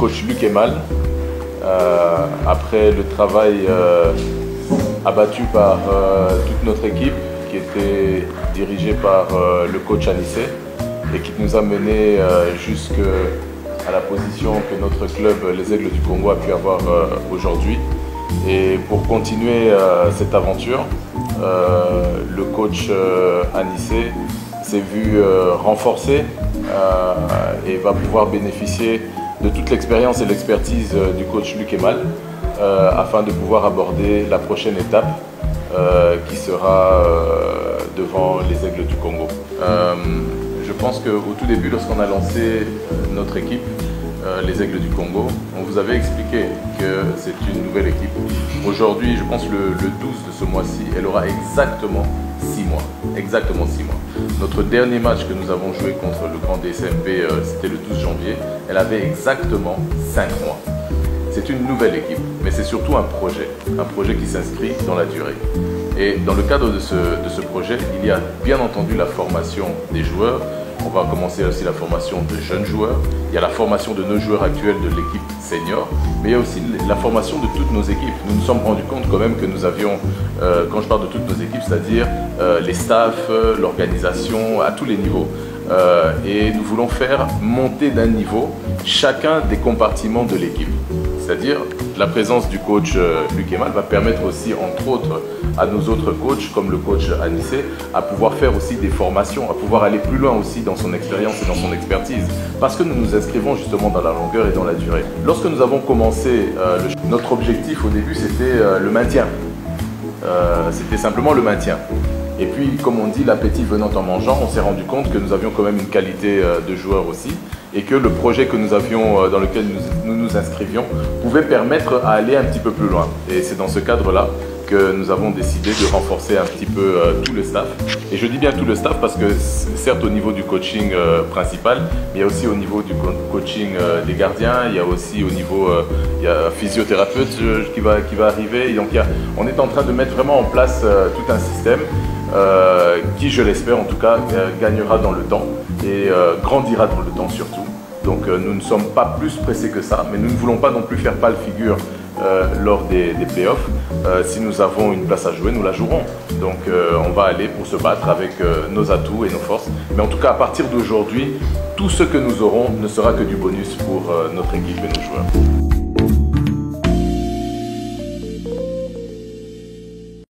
coach Luc Emal. Après le travail abattu par toute notre équipe qui était dirigée par le coach Anissé et qui nous a mené jusqu'à la position que notre club, les Aigles du Congo, a pu avoir aujourd'hui. Et pour continuer cette aventure, le coach Anissé s'est vu renforcé et va pouvoir bénéficier de toute l'expérience et l'expertise du coach Luc Emal afin de pouvoir aborder la prochaine étape qui sera devant les Aigles du Congo. Je pense qu'au tout début, lorsqu'on a lancé notre équipe, les Aigles du Congo, on vous avait expliqué que c'est une nouvelle équipe. Aujourd'hui, je pense le 12 de ce mois-ci, elle aura exactement 6 mois. Exactement 6 mois. Notre dernier match que nous avons joué contre le grand DSMP, c'était le 12 janvier. Elle avait exactement 5 mois. C'est une nouvelle équipe, mais c'est surtout un projet qui s'inscrit dans la durée. Et dans le cadre de ce projet, il y a bien entendu la formation des joueurs. On va commencer aussi la formation de jeunes joueurs. Il y a la formation de nos joueurs actuels de l'équipe senior, mais il y a aussi la formation de toutes nos équipes. Nous nous sommes rendus compte quand même que nous avions, quand je parle de toutes nos équipes, c'est-à-dire les staffs, l'organisation, à tous les niveaux. Et nous voulons faire monter d'un niveau chacun des compartiments de l'équipe. C'est-à-dire la présence du coach Luc Emal va permettre aussi, entre autres, à nos autres coachs, comme le coach Anissé, à pouvoir faire aussi des formations, à pouvoir aller plus loin aussi dans son expérience et dans son expertise. Parce que nous nous inscrivons justement dans la longueur et dans la durée. Lorsque nous avons commencé, notre objectif au début, c'était le maintien. C'était simplement le maintien. Et puis, comme on dit, l'appétit venant en mangeant, on s'est rendu compte que nous avions quand même une qualité de joueur aussi et que le projet que nous avions, dans lequel nous nous inscrivions pouvait permettre à aller un petit peu plus loin. Et c'est dans ce cadre-là que nous avons décidé de renforcer un petit peu tout le staff. Et je dis bien tout le staff parce que certes au niveau du coaching principal, mais il y a aussi au niveau du coaching des gardiens, il y a aussi au niveau, il y a un physiothérapeute qui va arriver. Et donc on est en train de mettre vraiment en place tout un système qui, je l'espère en tout cas, gagnera dans le temps et grandira dans le temps surtout. Donc nous ne sommes pas plus pressés que ça, mais nous ne voulons pas non plus faire pâle figure lors des playoffs. Si nous avons une place à jouer, nous la jouerons. Donc on va aller pour se battre avec nos atouts et nos forces. Mais en tout cas, à partir d'aujourd'hui, tout ce que nous aurons ne sera que du bonus pour notre équipe et nos joueurs.